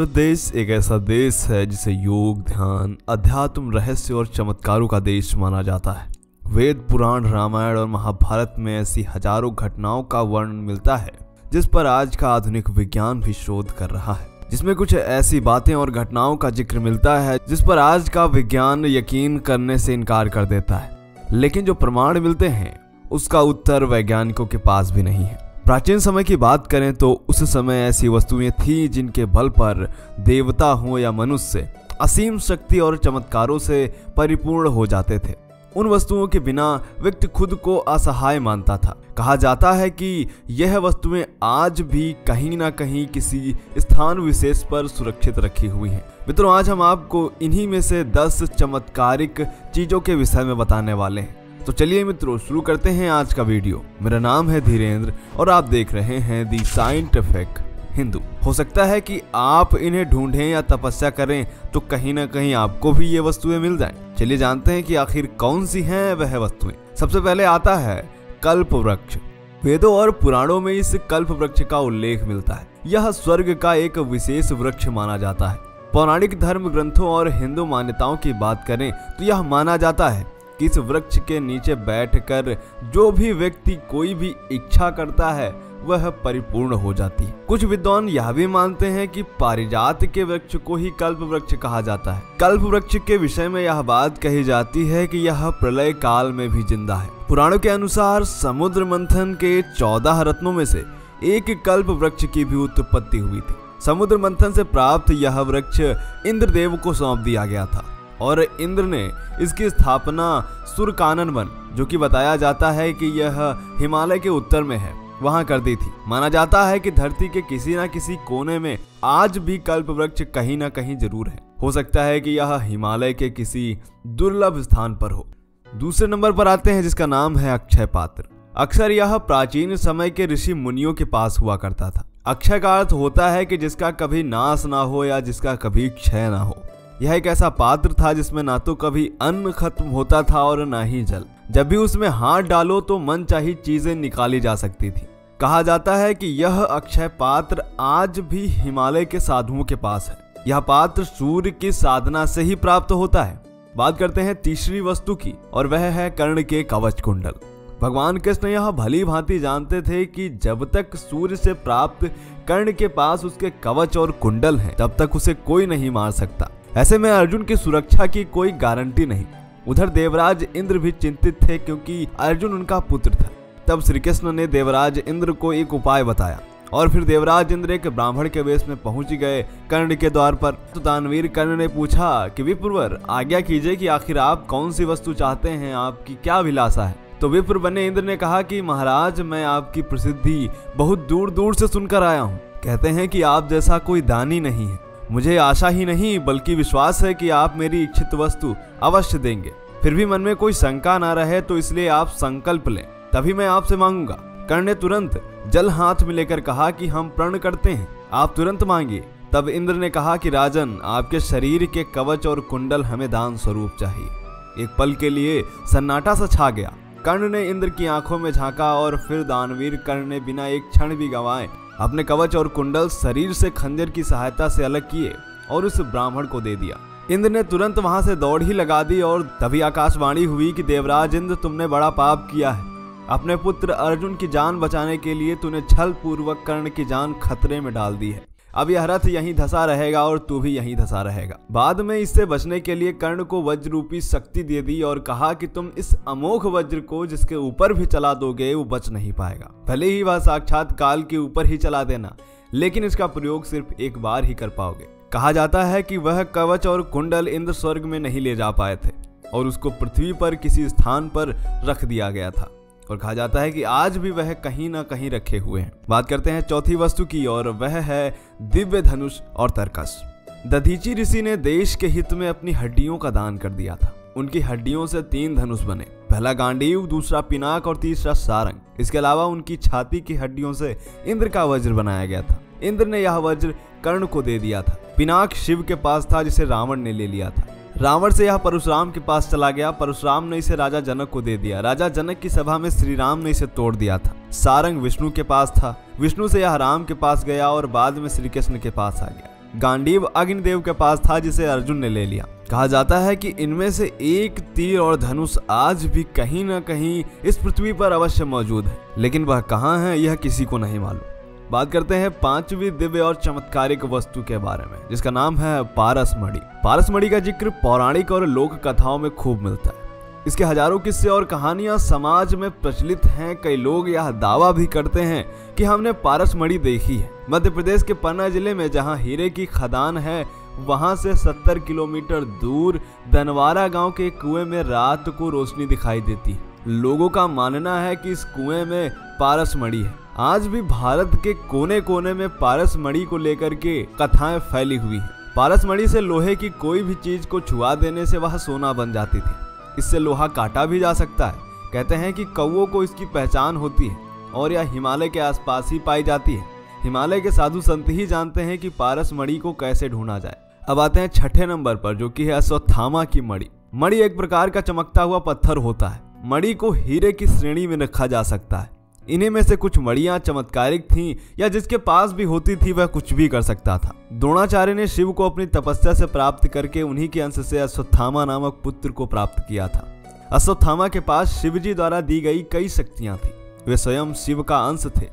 भारत देश एक ऐसा देश है जिसे योग, ध्यान, अध्यात्म, रहस्य और चमत्कारों का देश माना जाता है। वेद, पुराण, रामायण और महाभारत में ऐसी हजारों घटनाओं का वर्णन मिलता है जिस पर आज का आधुनिक विज्ञान भी शोध कर रहा है। जिसमें कुछ ऐसी बातें और घटनाओं का जिक्र मिलता है जिस पर आज का विज्ञान यकीन करने से इनकार कर देता है, लेकिन जो प्रमाण मिलते हैं उसका उत्तर वैज्ञानिकों के पास भी नहीं है। प्राचीन समय की बात करें तो उस समय ऐसी वस्तुएं थीं जिनके बल पर देवता हो या मनुष्य असीम शक्ति और चमत्कारों से परिपूर्ण हो जाते थे। उन वस्तुओं के बिना व्यक्ति खुद को असहाय मानता था। कहा जाता है कि यह वस्तुएं आज भी कहीं ना कहीं किसी स्थान विशेष पर सुरक्षित रखी हुई हैं। मित्रों, आज हम आपको इन्हीं में से 10 चमत्कारिक चीजों के विषय में बताने वाले हैं। तो चलिए मित्रों, शुरू करते हैं आज का वीडियो। मेरा नाम है धीरेन्द्र और आप देख रहे हैं दी साइंटिफिक हिंदू। हो सकता है कि आप इन्हें ढूंढें या तपस्या करें तो कहीं ना कहीं आपको भी ये वस्तुएं मिल जाएं। चलिए जानते हैं कि आखिर कौन सी हैं वह वस्तुएं। सबसे पहले आता है कल्प वृक्ष। वेदों और पुराणों में इस कल्प वृक्ष का उल्लेख मिलता है। यह स्वर्ग का एक विशेष वृक्ष माना जाता है। पौराणिक धर्म ग्रंथों और हिंदू मान्यताओं की बात करें तो यह माना जाता है कि इस वृक्ष के नीचे बैठकर जो भी व्यक्ति कोई भी इच्छा करता है वह परिपूर्ण हो जाती है। कुछ विद्वान यह भी मानते हैं कि पारिजात के वृक्ष को ही कल्प वृक्ष कहा जाता है। कल्प वृक्ष के विषय में यह बात कही जाती है कि यह प्रलय काल में भी जिंदा है। पुराणों के अनुसार समुद्र मंथन के 14 रत्नों में से एक कल्प वृक्ष की भी उत्पत्ति हुई थी। समुद्र मंथन से प्राप्त यह वृक्ष इंद्रदेव को सौंप दिया गया था और इंद्र ने इसकी स्थापना सुरकानन वन, जो कि बताया जाता है कि यह हिमालय के उत्तर में है, वहां कर दी थी। माना जाता है कि धरती के किसी न किसी कोने में आज भी कल्प वृक्ष कहीं ना कहीं जरूर है। हो सकता है कि यह हिमालय के किसी दुर्लभ स्थान पर हो। दूसरे नंबर पर आते हैं जिसका नाम है अक्षय पात्र। अक्सर यह प्राचीन समय के ऋषि मुनियों के पास हुआ करता था। अक्षय का अर्थ होता है कि जिसका कभी नाश ना हो या जिसका कभी क्षय ना हो। यह एक ऐसा पात्र था जिसमें ना तो कभी अन्न खत्म होता था और ना ही जल। जब भी उसमें हाथ डालो तो मनचाही चीजें निकाली जा सकती थी। कहा जाता है कि यह अक्षय पात्र आज भी हिमालय के साधुओं के पास है। यह पात्र सूर्य की साधना से ही प्राप्त होता है। बात करते हैं तीसरी वस्तु की और वह है कर्ण के कवच कुंडल। भगवान कृष्ण यह भली भांति जानते थे कि जब तक सूर्य से प्राप्त कर्ण के पास उसके कवच और कुंडल हैं, तब तक उसे कोई नहीं मार सकता। ऐसे में अर्जुन की सुरक्षा की कोई गारंटी नहीं। उधर देवराज इंद्र भी चिंतित थे क्योंकि अर्जुन उनका पुत्र था। तब श्री कृष्ण ने देवराज इंद्र को एक उपाय बताया और फिर देवराज इंद्र एक ब्राह्मण के वेश में पहुंच गए कर्ण के द्वार पर। तो दानवीर कर्ण ने पूछा कि विप्रवर, आज्ञा कीजिए कि आखिर आप कौन सी वस्तु चाहते हैं, आपकी क्या अभिलाषा है। तो विप्र बने इंद्र ने कहा कि महाराज, मैं आपकी प्रसिद्धि बहुत दूर दूर से सुनकर आया हूँ। कहते हैं कि आप जैसा कोई दानी नहीं है। मुझे आशा ही नहीं बल्कि विश्वास है कि आप मेरी इच्छित वस्तु अवश्य देंगे। फिर भी मन में कोई शंका ना रहे तो इसलिए आप संकल्प लें, तभी मैं आपसे मांगूंगा। कर्ण ने तुरंत जल हाथ में लेकर कहा कि हम प्रण करते हैं, आप तुरंत मांगिए। तब इंद्र ने कहा कि राजन, आपके शरीर के कवच और कुंडल हमें दान स्वरूप चाहिए। एक पल के लिए सन्नाटा सा छा गया। कर्ण ने इंद्र की आंखों में झांका और फिर दानवीर कर्ण ने बिना एक क्षण भी गंवाए अपने कवच और कुंडल शरीर से खंजर की सहायता से अलग किए और उस ब्राह्मण को दे दिया। इंद्र ने तुरंत वहां से दौड़ ही लगा दी और तभी आकाशवाणी हुई कि देवराज इंद्र, तुमने बड़ा पाप किया है। अपने पुत्र अर्जुन की जान बचाने के लिए तूने छल पूर्वक कर्ण की जान खतरे में डाल दी है। अब यह रथ यहीं धंसा रहेगा और तू भी यहीं धंसा रहेगा। बाद में इससे बचने के लिए कर्ण को वज्र रूपी शक्ति दे दी और कहा कि तुम इस अमोघ वज्र को जिसके ऊपर भी चला दोगे वो बच नहीं पाएगा। भले ही वह साक्षात काल के ऊपर ही चला देना, लेकिन इसका प्रयोग सिर्फ एक बार ही कर पाओगे। कहा जाता है कि वह कवच और कुंडल इंद्र स्वर्ग में नहीं ले जा पाए थे और उसको पृथ्वी पर किसी स्थान पर रख दिया गया था और कहा जाता है कि आज भी वह कहीं ना कहीं रखे हुए हैं। बात करते हैं चौथी वस्तु की और वह है दिव्य धनुष और तरकस। दधीची ऋषि ने देश के हित में अपनी हड्डियों का दान कर दिया था। उनकी हड्डियों से 3 धनुष बने, पहला गांडीव, दूसरा पिनाक और तीसरा सारंग। इसके अलावा उनकी छाती की हड्डियों से इंद्र का वज्र बनाया गया था। इंद्र ने यह वज्र कर्ण को दे दिया था। पिनाक शिव के पास था जिसे रावण ने ले लिया था। रावण से यह परशुराम के पास चला गया। परशुराम ने इसे राजा जनक को दे दिया। राजा जनक की सभा में श्री राम ने इसे तोड़ दिया था। सारंग विष्णु के पास था। विष्णु से यह राम के पास गया और बाद में श्री कृष्ण के पास आ गया। गांडीव अग्निदेव के पास था जिसे अर्जुन ने ले लिया। कहा जाता है कि इनमें से एक तीर और धनुष आज भी कहीं न कहीं इस पृथ्वी पर अवश्य मौजूद है, लेकिन वह कहाँ है यह किसी को नहीं मालूम। बात करते हैं पांचवी दिव्य और चमत्कारिक वस्तु के बारे में, जिसका नाम है पारस मणि। पारस मणि का जिक्र पौराणिक और लोक कथाओं में खूब मिलता है। इसके हजारों किस्से और कहानियां समाज में प्रचलित हैं। कई लोग यह दावा भी करते हैं कि हमने पारस मणि देखी है। मध्य प्रदेश के पन्ना जिले में जहां हीरे की खदान है, वहां से 70 किलोमीटर दूर धनवारा गांव के कुएं में रात को रोशनी दिखाई देती है। लोगों का मानना है कि इस कुएं में पारस मणि है। आज भी भारत के कोने कोने में पारस मणि को लेकर के कथाएं फैली हुई हैं। पारस मणि से लोहे की कोई भी चीज को छुआ देने से वह सोना बन जाती थी। इससे लोहा काटा भी जा सकता है। कहते हैं कि कौवों को इसकी पहचान होती है और यह हिमालय के आसपास ही पाई जाती है। हिमालय के साधु संत ही जानते हैं कि पारस मणि को कैसे ढूंढा जाए। अब आते हैं छठे नंबर पर, जो कि है अश्वत्थामा की मणि। मणि एक प्रकार का चमकता हुआ पत्थर होता है। मणि को हीरे की श्रेणी में रखा जा सकता है। इन्हीं में से कुछ मणियां चमत्कारिक थीं, या जिसके पास भी होती थी वह कुछ भी कर सकता था। द्रोणाचार्य ने शिव को अपनी तपस्या से प्राप्त करके उन्हीं के अंश से अश्वत्थामा नामक पुत्र को प्राप्त किया था। अश्वत्थामा के पास शिवजी द्वारा दी गई कई शक्तियां थी। वे स्वयं शिव का अंश थे।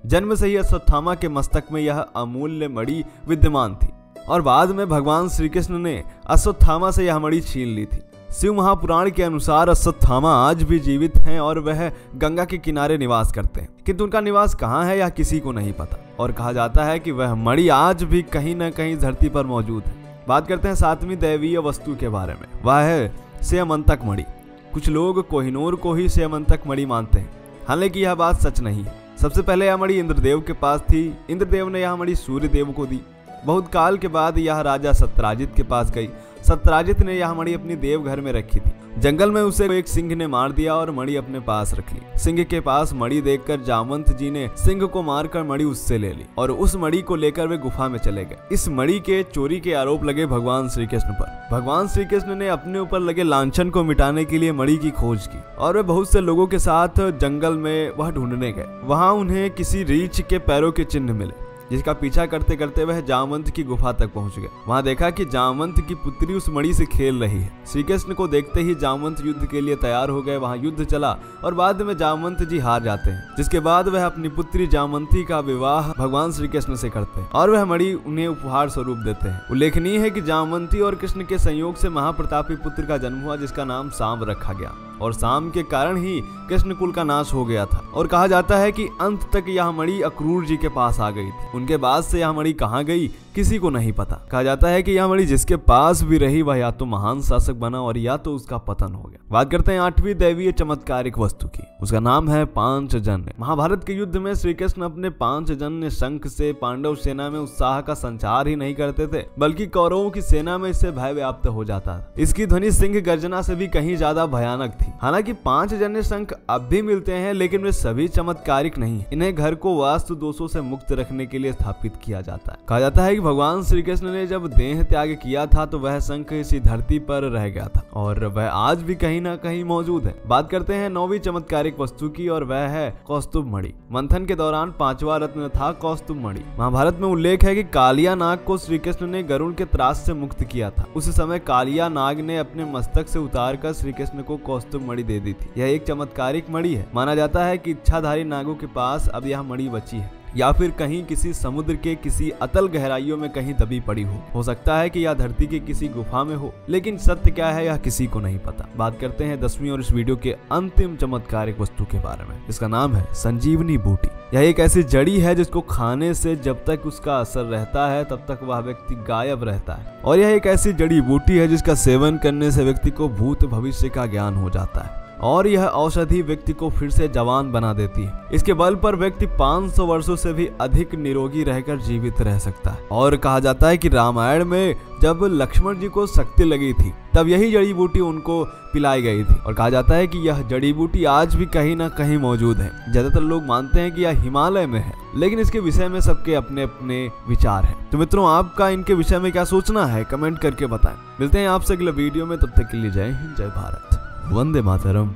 जन्म से ही अश्वत्थामा के मस्तक में यह अमूल्य मणि विद्यमान थी और बाद में भगवान श्री कृष्ण ने अश्वत्थामा से यह मणि छीन ली थी। शिव महापुराण के अनुसार अश्वत्थामा आज भी जीवित हैं और वह गंगा के किनारे निवास करते हैं, किंतु उनका निवास कहाँ है यह किसी को नहीं पता। और कहा जाता है कि वह मणि आज भी कहीं न कहीं धरती पर मौजूद है। बात करते हैं सातवीं दैवीय वस्तु के बारे में, वह है स्यमंतक मणि। कुछ लोग कोहिनूर को ही स्यमंतक मणि मानते हैं, हालांकि यह बात सच नहीं है। सबसे पहले यह मणि इंद्रदेव के पास थी। इंद्रदेव ने यह मणि सूर्यदेव को दी। बहुत काल के बाद यह राजा सत्यराजित के पास गई। सत्यराजित ने यह मणि अपनी देवघर में रखी थी। जंगल में उसे एक सिंह ने मार दिया और मणि अपने पास रख ली। सिंह के पास मणि देखकर जामवंत जी ने सिंह को मारकर मणि उससे ले ली और उस मणि को लेकर वे गुफा में चले गए। इस मणि के चोरी के आरोप लगे भगवान श्री कृष्ण पर। भगवान श्री कृष्ण ने अपने ऊपर लगे लांछन को मिटाने के लिए मणि की खोज की और वे बहुत से लोगों के साथ जंगल में वह ढूंढने गए। वहां उन्हें किसी रीछ के पैरों के चिन्ह मिले, जिसका पीछा करते करते वह जामवंत की गुफा तक पहुंच गए। वहां देखा कि जामवंत की पुत्री उस मणि से खेल रही है। श्री कृष्ण को देखते ही जामवंत युद्ध के लिए तैयार हो गए। वहां युद्ध चला और बाद में जामवंत जी हार जाते हैं, जिसके बाद वह अपनी पुत्री जामवंती का विवाह भगवान श्री कृष्ण से करते हैं और वह मणि उन्हें उपहार स्वरूप देते हैं। उल्लेखनीय है कि जामवंती और कृष्ण के संयोग से महाप्रतापी पुत्र का जन्म हुआ, जिसका नाम सांब रखा गया और सांब के कारण ही कृष्ण कुल का नाश हो गया था। और कहा जाता है कि अंत तक यह मणि अक्रूर जी के पास आ गई थी। उनके बाद से यह मणि कहाँ गई किसी को नहीं पता। कहा जाता है कि यह मणि जिसके पास भी रही वह या तो महान शासक बना और या तो उसका पतन हो गया। बात करते हैं आठवीं दैवीय चमत्कारिक वस्तु की, उसका नाम है पांचजन्य। महाभारत के युद्ध में श्री कृष्ण अपने पांचजन्य शंख से पांडव सेना में उत्साह का संचार ही नहीं करते थे, बल्कि कौरवों की सेना में इससे भय व्याप्त हो जाता था। इसकी ध्वनि सिंह गर्जना से भी कहीं ज्यादा भयानक थी। हालांकि पांचजन्य शंख अब भी मिलते हैं, लेकिन वे सभी चमत्कारिक नहीं। इन्हें घर को वास्तु दोषों से मुक्त रखने के लिए स्थापित किया जाता है। कहा जाता है कि भगवान श्री कृष्ण ने जब देह त्याग किया था तो वह शंख इसी धरती पर रह गया था और वह आज भी कहीं ना कहीं मौजूद है। बात करते हैं नौवीं चमत्कारिक वस्तु की और वह है कौस्तुभ मणि। मंथन के दौरान पांचवा रत्न था कौस्तुभ मणि। महाभारत में उल्लेख है कि कालिया नाग को श्री कृष्ण ने गरुड़ के त्रास से मुक्त किया था। उस समय कालिया नाग ने अपने मस्तक से उतारकर श्री कृष्ण को कौस्तुभ मणि दे दी थी। यह एक चमत्कारिक मणि है। माना जाता है कि इच्छाधारी नागों के पास अब यह मणि बची है या फिर कहीं किसी समुद्र के किसी अतल गहराइयों में कहीं दबी पड़ी हो सकता है कि यह धरती के किसी गुफा में हो, लेकिन सत्य क्या है यह किसी को नहीं पता। बात करते हैं 10वीं और इस वीडियो के अंतिम चमत्कारिक वस्तु के बारे में, इसका नाम है संजीवनी बूटी। यह एक ऐसी जड़ी है जिसको खाने से जब तक उसका असर रहता है तब तक वह व्यक्ति गायब रहता है और यह एक ऐसी जड़ी बूटी है जिसका सेवन करने से व्यक्ति को भूत भविष्य का ज्ञान हो जाता है और यह औषधि व्यक्ति को फिर से जवान बना देती है। इसके बल पर व्यक्ति 500 वर्षों से भी अधिक निरोगी रहकर जीवित रह सकता है। और कहा जाता है कि रामायण में जब लक्ष्मण जी को शक्ति लगी थी तब यही जड़ी बूटी उनको पिलाई गई थी और कहा जाता है कि यह जड़ी बूटी आज भी कहीं ना कहीं मौजूद है। ज्यादातर लोग मानते हैं कि यह हिमालय में है, लेकिन इसके विषय में सबके अपने अपने विचार हैं। तो मित्रों, आपका इनके विषय में क्या सोचना है कमेंट करके बताएं। मिलते हैं आपसे अगले वीडियो में, तब तक के लिए जय हिंद, जय भारत, वंदे मातरम।